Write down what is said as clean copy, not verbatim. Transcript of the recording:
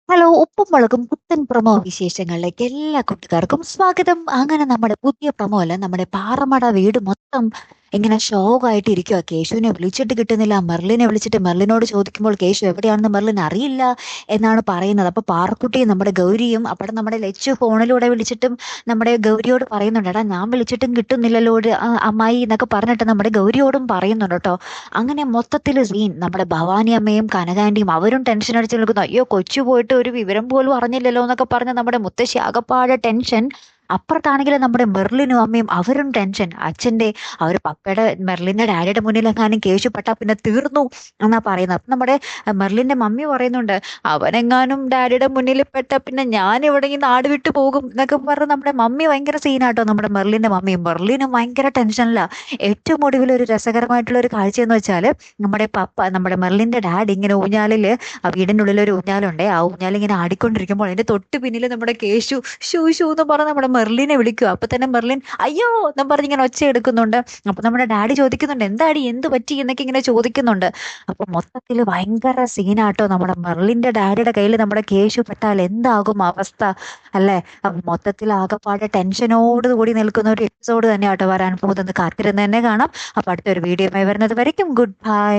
Hello, ഉപ്പും മുളകും പുത്തൻ പ്രൊമോ വിശേഷങ്ങളിലേക്ക് എല്ലാ കൂട്ടുകാർക്കും സ്വാഗതം. അങ്ങനെ നമ്മുടെ പുതിയ പ്രൊമോ അല്ല, നമ്മുടെ പാറമട വീട് മൊത്തം ഇങ്ങനെ ഷോക്കായിട്ട് ഇരിക്കുക. കേശുവിനെ വിളിച്ചിട്ട് കിട്ടുന്നില്ല. മെർലിനെ വിളിച്ചിട്ട് മെർലിനോട് ചോദിക്കുമ്പോൾ കേശു എവിടെയാണെന്ന് മെർലിൻ അറിയില്ല എന്നാണ് പറയുന്നത്. അപ്പൊ പാറക്കുട്ടിയും നമ്മുടെ ഗൗരിയും അവിടെ നമ്മുടെ ലച്ചു ഫോണിലൂടെ വിളിച്ചിട്ടും നമ്മുടെ ഗൗരിയോട് പറയുന്നുണ്ട്, എടാ ഞാൻ വിളിച്ചിട്ടും കിട്ടുന്നില്ലല്ലോ അമ്മായി എന്നൊക്കെ പറഞ്ഞിട്ട് നമ്മുടെ ഗൗരിയോടും പറയുന്നുണ്ട് കേട്ടോ. അങ്ങനെ മൊത്തത്തിൽ സീൻ. നമ്മുടെ ഭവാനി അമ്മയും കനകാന്റിയും അവരും ടെൻഷൻ അടിച്ച് നിൽക്കുന്നു. അയ്യോ, കൊച്ചു പോയിട്ട് ഒരു വിവരം പോലും അറിഞ്ഞില്ലല്ലോ എന്നൊക്കെ പറഞ്ഞ് നമ്മുടെ മുത്തശ്ശി ആകപ്പാടെ ടെൻഷൻ. അപ്പുറത്താണെങ്കിൽ നമ്മുടെ മെർലിനും അമ്മയും അവരും ടെൻഷൻ. അച്ഛന്റെ പപ്പയുടെ മെർലിന്റെ ഡാഡിയുടെ മുന്നിലെങ്ങാനും കേശു പെട്ടാ പിന്നെ തീർന്നു എന്നാ പറയുന്നത്. അപ്പൊ നമ്മുടെ മെർലിന്റെ മമ്മി പറയുന്നുണ്ട്, അവനെങ്ങാനും ഡാഡിയുടെ മുന്നിൽ പെട്ട പിന്നെ ഞാൻ ഇവിടെ ഈ നാട് വിട്ടു പോകും എന്നൊക്കെ പറഞ്ഞ് നമ്മുടെ മമ്മി ഭയങ്കര സീനാട്ടോ. നമ്മുടെ മെർലിന്റെ മമ്മിയും മെർലിനും ഭയങ്കര ടെൻഷനില്ല. ഏറ്റവും ഒടുവിൽ ഒരു രസകരമായിട്ടുള്ള ഒരു കാഴ്ച എന്ന് വെച്ചാൽ, നമ്മുടെ മെർലിന്റെ ഡാഡി ഇങ്ങനെ ഊഞ്ഞാലില്, ആ വീടിന്റെ ഉള്ളിൽ ഒരു ഊഞ്ഞാലുണ്ട്, ആ ഊഞ്ഞാലിങ്ങനെ ആടിക്കൊണ്ടിരിക്കുമ്പോൾ അതിന്റെ തൊട്ട് പിന്നിൽ നമ്മുടെ കേശു ഷൂ ഷൂ എന്ന് പറഞ്ഞ് നമ്മുടെ മെർലിനെ വിളിക്കുക. അപ്പൊ തന്നെ മെർലിൻ അയ്യോ എന്നും പറഞ്ഞ് ഇങ്ങനെ ഒച്ച എടുക്കുന്നുണ്ട്. അപ്പൊ നമ്മുടെ ഡാഡി ചോദിക്കുന്നുണ്ട്, എന്താടി എന്ത് പറ്റി എന്നൊക്കെ ഇങ്ങനെ ചോദിക്കുന്നുണ്ട്. അപ്പൊ മൊത്തത്തിൽ ഭയങ്കര സീനാട്ടോ. നമ്മുടെ മെർലിന്റെ ഡാഡിയുടെ കയ്യിൽ നമ്മുടെ കേശു പെട്ടാൽ എന്താകും അവസ്ഥ അല്ലേ? അപ്പൊ മൊത്തത്തിൽ ആകെപ്പാടെ ടെൻഷനോട് കൂടി നിൽക്കുന്ന ഒരു എപ്പിസോഡ് തന്നെയാട്ടോ വരാൻ പോകുന്നത്. കാത്തിരുന്ന് തന്നെ കാണാം. അപ്പൊ അടുത്തൊരു വീഡിയോ വരുന്നത് വരയ്ക്കും ഗുഡ് ബൈ.